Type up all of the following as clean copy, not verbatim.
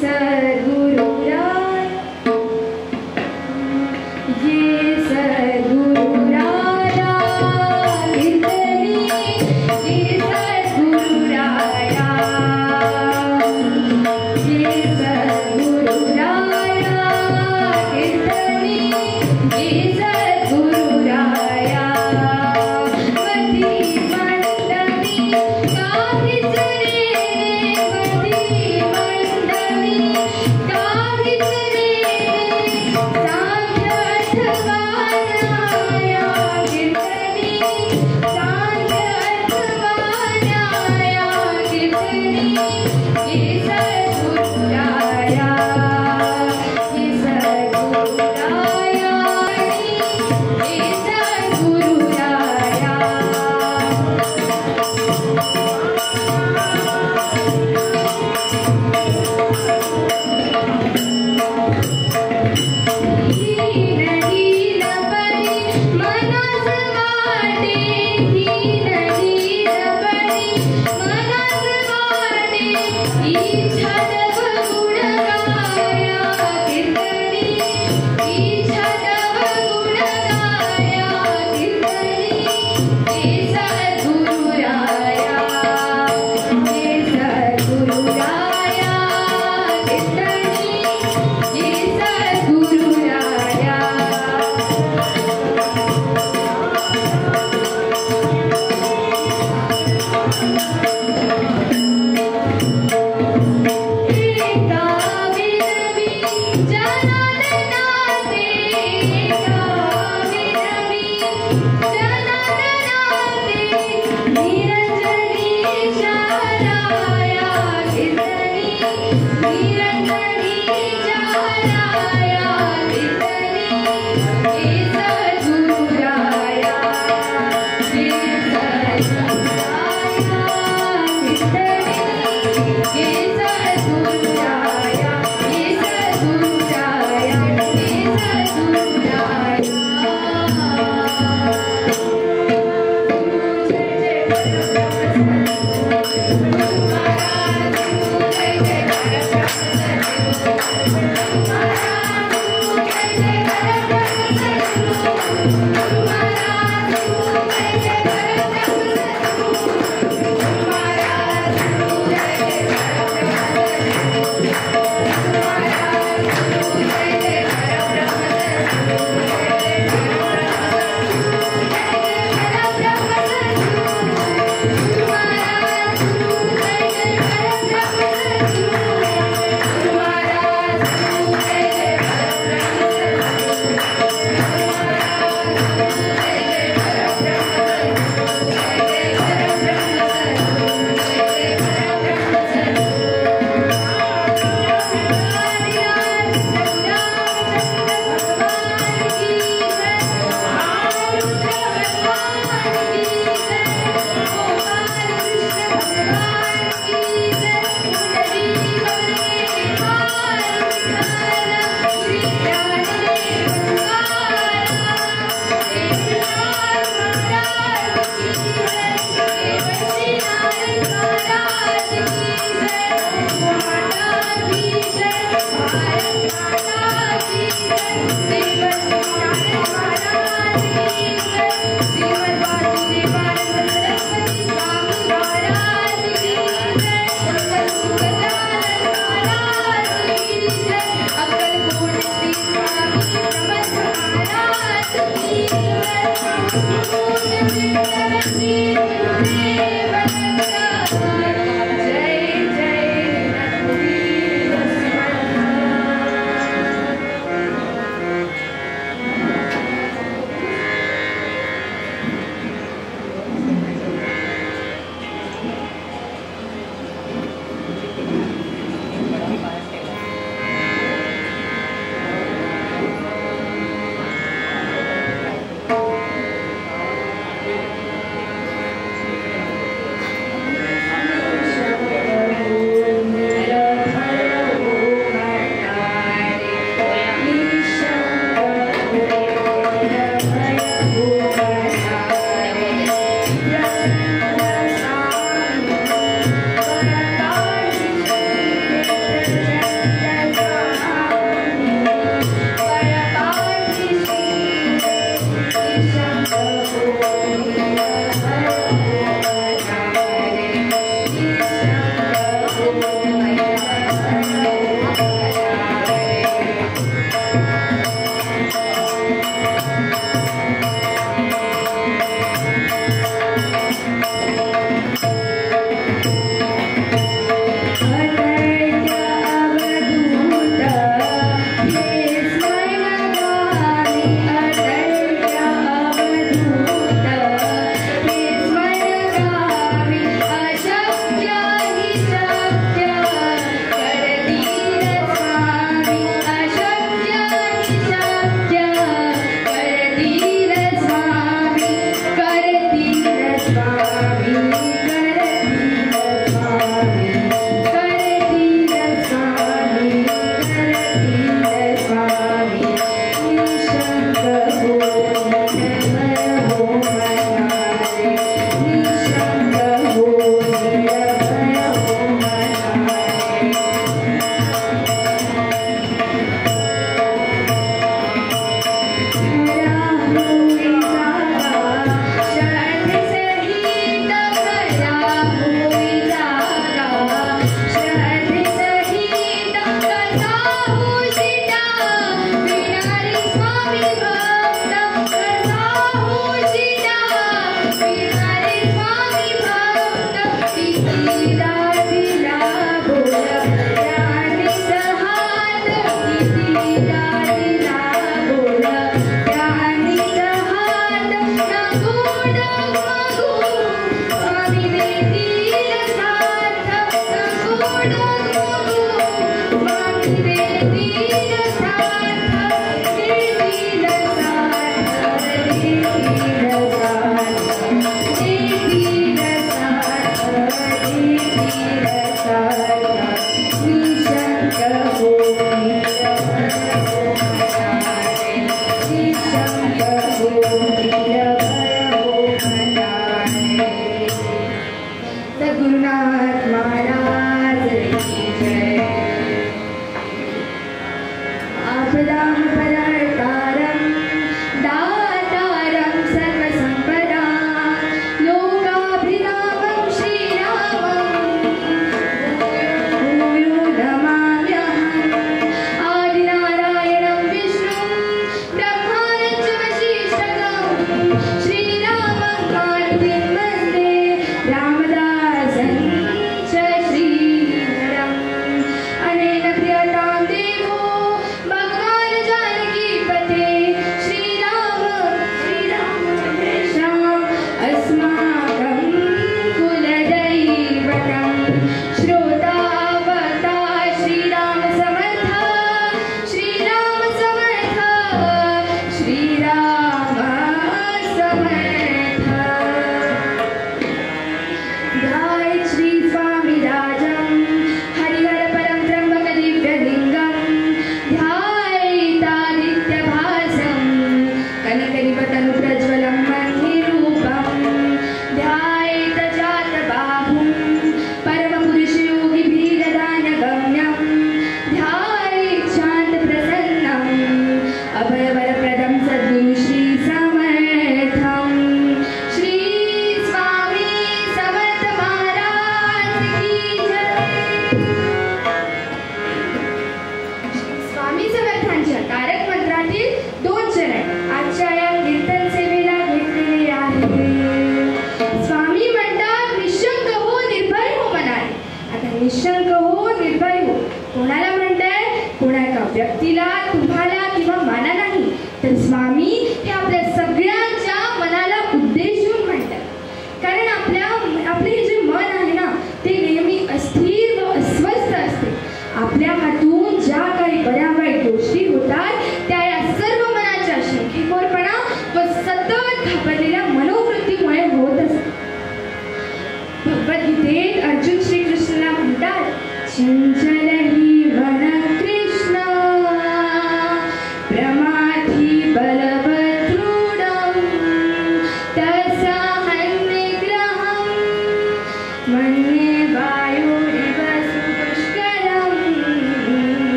Thank you.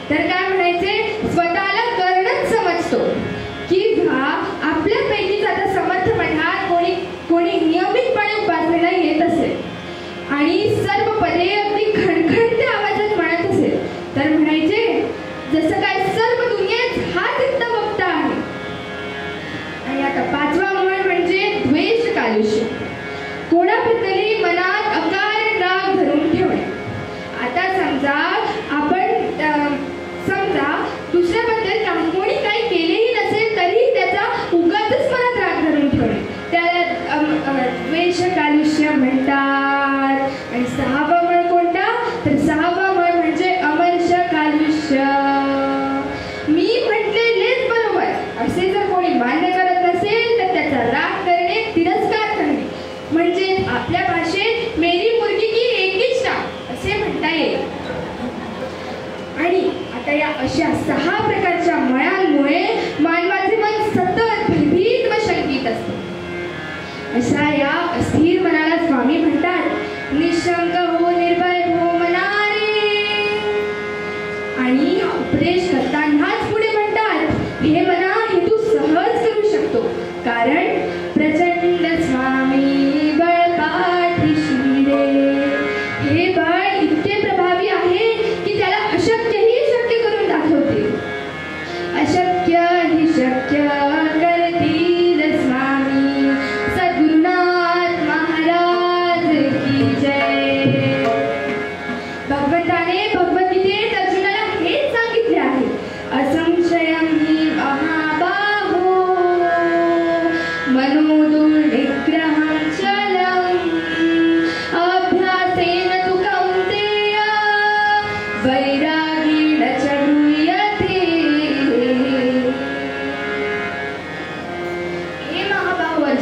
तर काय म्हणायचे, स्वतःला कर्णच समजतो की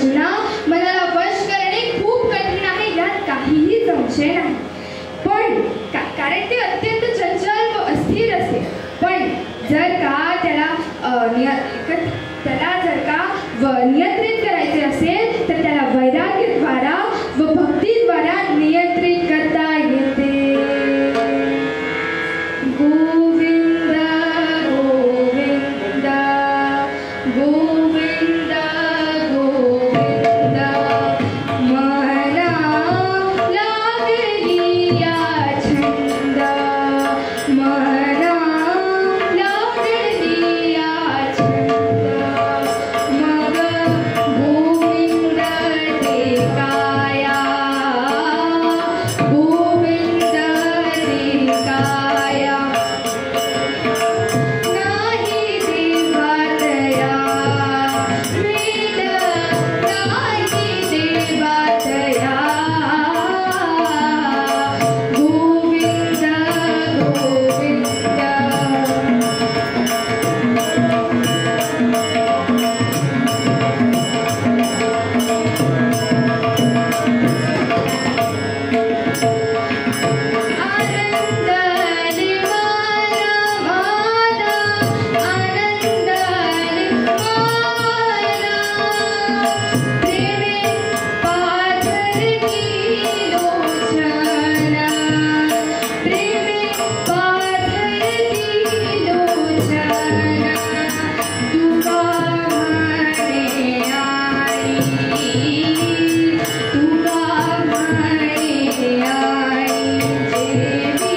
अर्जुना, मनाला वश करणे खूप कठीण आहे, यात काहीही संशय नाही. पण कारण ते अत्यंत चंचल व अस्थिर असते. पण जर का त्याला नियंत्रित करायचे असेल तर त्याला वैराग्याद्वारा व भक्तीद्वारा नियंत्रित करता येते. गोविंद गोविंद गोविंद गोविंद मना लागली या छंद, मना लागली या छंद, मग गोविंद टेकाया, गोविंद टेकाया. नाही देवातया वेद, नाही देवातया गोविंद गोविंद. आनंद निवारा माना, आनंद निवारा, प्रेमे पाथरकी लोचना, प्रेमे पाथरकी लोचना. तुका म्हणे आई, तुका म्हणे आई, जेवी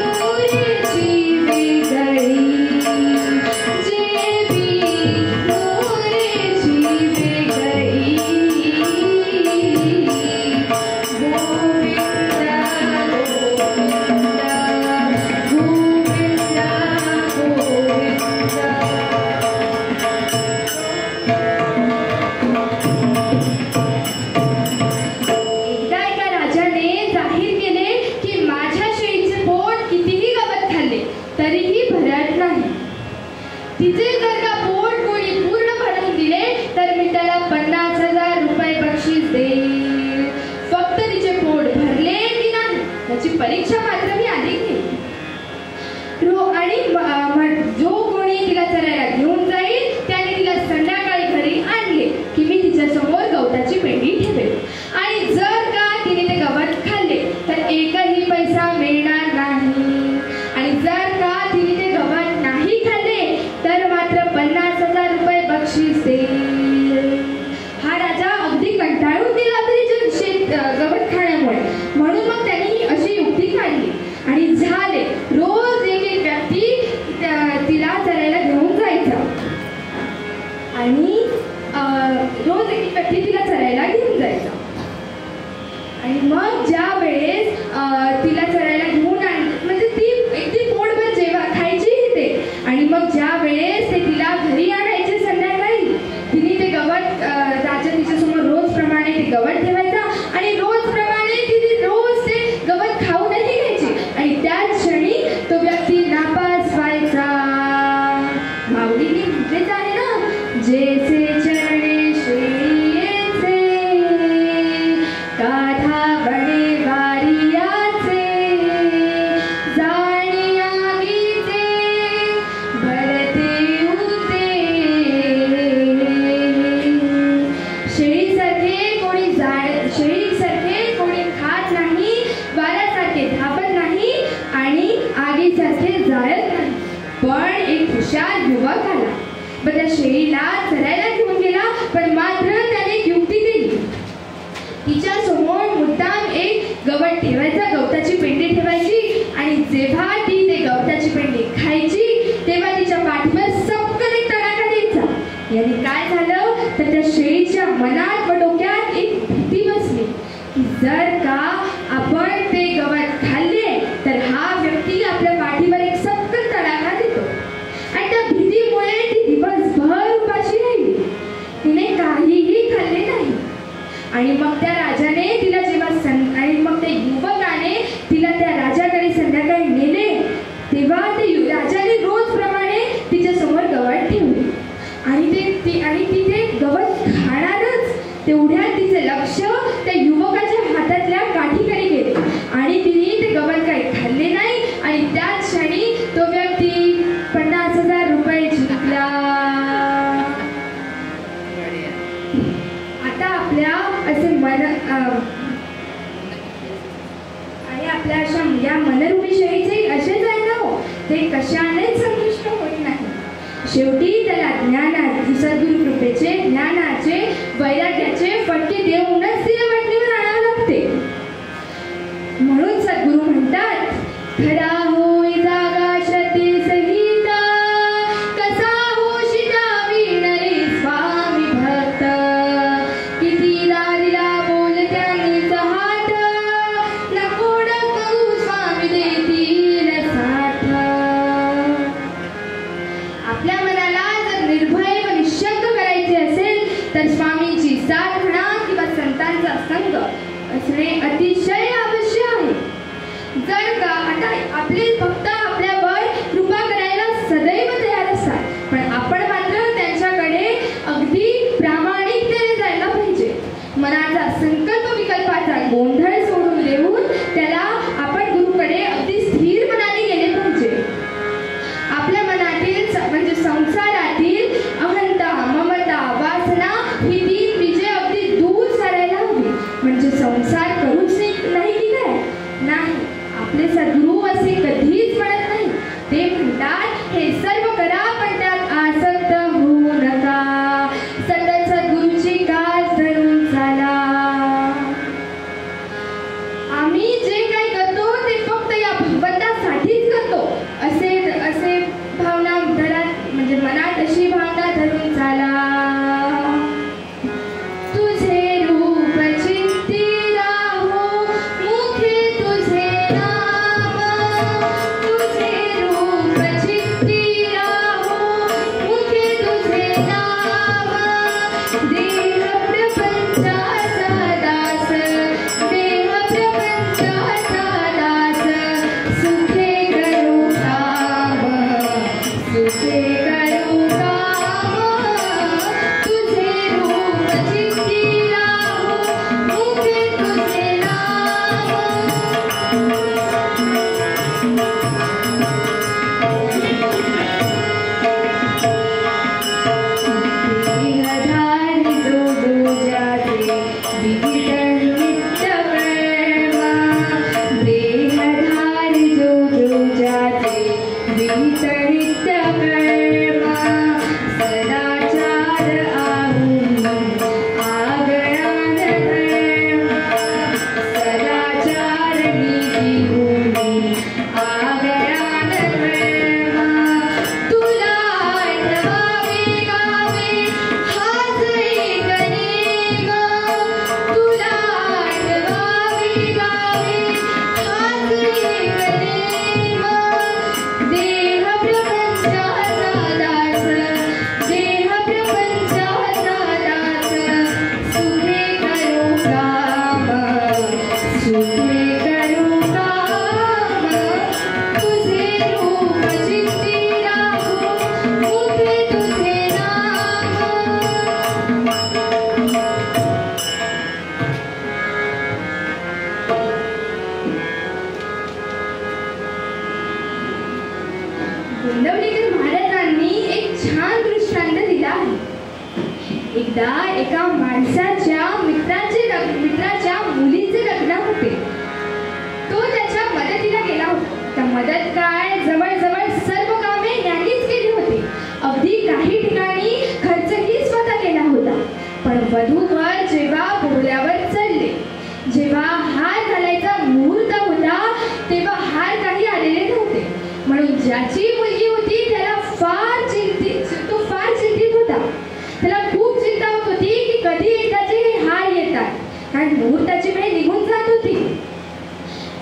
मोरेची वेगळी, जेवी मोरेची वेगळी. गोविंद गोविंद गोविंद एकदा एका राजाने जाहीर केले की माझ्या शेळीचे पोट कितीही गवत खाल्ले तरीही भरत नाही. तिचे जर का पोट कोणी पूर्ण भरून दिले तर मी त्याला 50,000 रुपये बक्षीस देईल. फक्त तिचे पोट भरले की नाही याची परीक्षा मात्र मी आधी घेईन. आणि जो कोणी तिला चरायला घेऊन जाईल त्याने तिला संध्याकाळी घरी आणले की मी तिच्या समोर गवताची पेंडी ठेवेल. आणि जर का तिने ते गवत खाल्ले तर एकही पैसा मिळणार नाही. आणि जर का तिने ते गवत नाही खाल्ले तर मात्र 50,000 रुपये बक्षीस देईल. हा राजा अगदी कंटाळून गेला तिच्या गवत खाण्यामुळे. म्हणून मग त्यांनी ही अशी युक्ती काढली आणि झाले रोज एक एक व्यक्ती तिला चरायला घेऊन जायचा. आणि रोज एक एक व्यक्ती तिला चरायला घेऊन जायचा. आणि मग ज्या वेळेस तिला चरायला घेऊन म्हणजे ती अगदी पोटभर जेव्हा खायची ते. आणि मग ज्या वेळेस ते तिला घरी आणायचे संध्याकाळी तिने ते गवत राजा तिच्या समोर रोज प्रमाणे ते गवत ठेवायचा आणि रोज प्रमाणे तिने रोज ते गवत खाऊनही घ्यायची. आणि त्याच क्षणी तो व्यक्ती नापास व्हायचा. माऊलींनी म्हटलेच आहे ना, जैसे चरणे श्रेयचे गाथा बणे वारियाचे, जाणे आगीचे भरते उते. शेळीसारखे कोणी खात नाही, वाऱ्यासारखे धावत नाही आणि आगीसारखे जाळत नाही. पण एक हुशार युवक आला व त्या शेळीला चरायला घेऊन गेला. पण मात्र त्याने एक युक्ती केली. तिच्या समोर मुद्दाम एक गवत ठेवायचा, गवताची पेंडी ठेवायची. आणि जेव्हा ती ते गवताची पेंडी खायची तेव्हा तिच्या पाठीवर सक्कल एक तडाखा द्यायचा. याने काय झालं तर त्या शेळीच्या मनात व डोक्यात एक भीती बसली की जर का आपण ते गवत खाल्ले तर हा व्यक्ती आपल्या पाठीवर एक सक्कल तडाखा देतो. आणि त्या भीतीमुळे ती दिवसभर उपाशी राहिली. तिने काहीही खाल्ले नाही. आणि मग त्या राजाने तिला जेव्हा आणि मग ते युवकाने तिला त्या राजाकडे संध्याकाळी नेले तेव्हा ते राजाने रोज प्रमाणे तिच्या समोर गवत ठेवले. आणि ती ते गवत खाणारच तेवढ्यात तिचे लक्ष त्या युवकाच्या हातातल्या काठीकडे गेले आणि तिने ते गवत काही खाल्ले नाही आणि त्याच क्षणी तो व्यक्ती 50,000 रुपये जिंकला. आता आपल्या असे आणि आपल्या अशा या मनरूपी शहीचे असेच आहे ना हो, ते कशानेच संतुष्ट होत नाही. शेवटी त्याला ज्ञानाचे, सद्गुरु कृपेचे, ज्ञानाचे, वैराग्याचे फटके देऊनच तिला वाटणीवर आणावं लागते. म्हणून सद्गुरु म्हणतात, खरा होय जागा श्रद्धे सहित, कसा होशिता विणरे स्वामी भक्त, किती दारीला बोल त्यांनीच हात, नकोड करू स्वामी देतील साथ. आपल्या मनाला जर निर्भय व निशंक करायचे असेल तर स्वामींची साथ म्हणा किंवा संतांचा संग असणे अतिशय आवश्यक आहे. जर का आता आपले भक्त आपल्यावर कृपा करायला सदैव तयार असतात, पण आपण मात्र त्यांच्याकडे अगदी प्रामाणिकतेने जायला पाहिजे. मनाचा संकल्प विकल्पाचा गोंधळ सोडून देऊन त्याला आपण गुरुकडे अगदी स्थिर मनाने गेले पाहिजे. आपल्या मनातील म्हणजे संसारातील अहंता, ममता, वासना ही तीन बीजे अगदी दूर सारायला हवी. म्हणजे संसार करूच नाही की काय? नाही. आपले सद्गुरु असे कधीच म्हणत नाही. ते म्हणतात, हे सर्व करा पण त्यात आसक्त होऊ नका. सतत सद्गुरूची कास धरून चाला. आम्ही जे काही करतो ते फक्त या भगवंतासाठीच करतो असे भावना धरात, म्हणजे मनात अशी भावना धरून चाला. तुझे रूप चित्ती राहो, मुखे तुझे नाम. तुझे रूप चित्ती राहो, मुखे तुझे नाम. देह प्रपंचाचा दास, देह प्रपंचाचा दास, सुखे करू काम, सुखे करू काम. तुझे रूप चित्ती राहो, मुखे तुझे नाम. देहधारी जो जाते विहित नित्य कर्मा. देहधारी जो जाते विहित नित्य कर्मा. सदाचार आहून आगळान धर्म. सदाचार नीती भूमी आगळान धर्म. तुला आठवावे गावे हाच एक नेम. तुला आठवावे गावे हाच एक नेम. देह प्रपंचाचा दास, देह प्रपंचाचा दास, सुखे करू काम, सुखे करू काम. तुझे रूप चित्ती राहो, मुखे तुझे नाम. गोंदवलेकर महाराजांनी एक छान दृष्टांत दिला आहे. एकदा एका माणसाच्या मित्राच्या मुलीचे लग्न होते. तो त्याच्या मदतीला गेला होता. त्या मदतकार जवळजवळ सर्व कामे यांनीच केली होती. अगदी काही ठिकाणी खर्चही स्वतः केला होता. पण वधूवर जेव्हा बोहल्यावर चढले, जेव्हा हार घालायचा मुहूर्त होता तेव्हा हार काही आलेले नव्हते. म्हणून ज्याची मुलगी होती त्याला तो फार चिंतित होता. त्याला खूप चिंता होत होती की कधी एकदाचे हे हार येतात, कारण मुहूर्ताची वेळ निघून जात होती.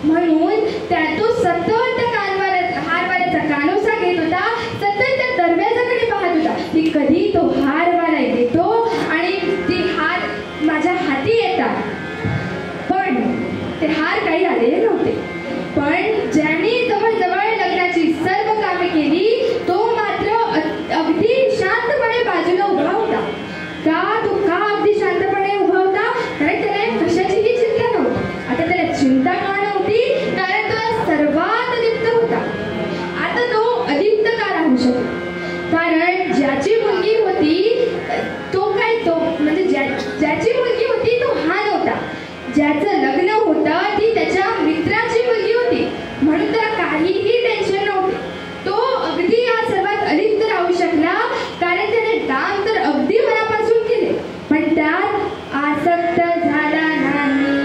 म्हणून तो सतत हारवाल्याचा कानोसा घेत होता. सतत त्या दरवाजाकडे पाहत होता की कधी तो हारवाला येतो आणि ती हार माझ्या हाती येतात. पण ते हार काही आलेले नव्हते. पण ज्यांनी जवळजवळ लग्नाची सर्व कामे केली तो मात्र अगदी शांतपणे बाजूला उभा होता. का अगदी शांतपणे उभा ज्याची मुलगी होती तो हा नव्हता. ज्याचं लग्न होतं ती त्याच्या मित्राची मुलगी होती, म्हणून त्याला काहीही टेन्शन नव्हते. तो अगदी या सर्वात अलिप्त राहू शकला, कारण त्याने दान तर अगदी मनापासून केले, पण त्यात आसक्त झाला नाही.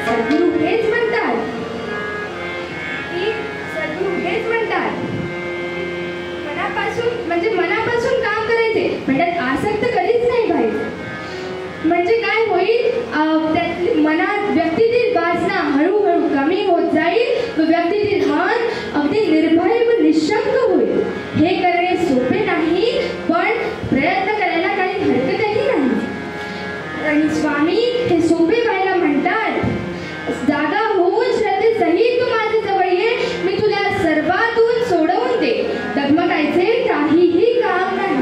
सद्गुरू हेच म्हणतात मनापासून काम करायचे, पण त्यात आसक्त कधीच नाही पाहिजे. म्हणजे काय होईल, मनात व्यक्तीतील वासना हळूहळू कमी होत जाईल व व्यक्तीतील मन अगदी निर्भय व निशंक होईल. हे करणे सोपे नाही, पण प्रयत्न करायला काही हरकतही नाही. आणि स्वामी हे सोपे व्हायला म्हणतात, जागा होऊन श्रद्धेसहित तू माझ्या जवळ ये, मी तुला सर्वातून सोडवून दे, डगमगायचे काहीही काम नाही.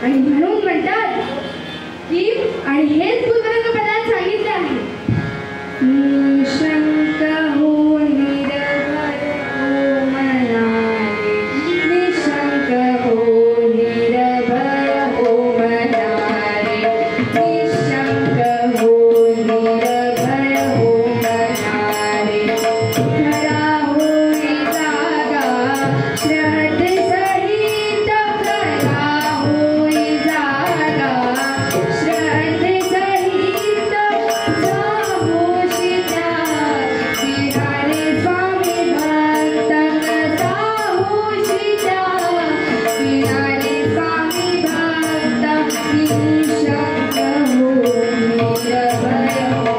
आणि म्हणून म्हणतात की, आणि हेच बुद्धंग पदात सांगितले आहे, निशंक हो निर्भय हो मनारे, निशंक हो निर्भय हो मनारे, निशंक हो निर्भय हो मनारे, खरा होई जागा श्रद्धेसहित, खरा होई जागा श्रद्धेसहित, साहोशीच्या विहारे स्वामी भक्त, साहोशीच्या विहारे स्वामी भक्त, निशंक हो निर्भय हो.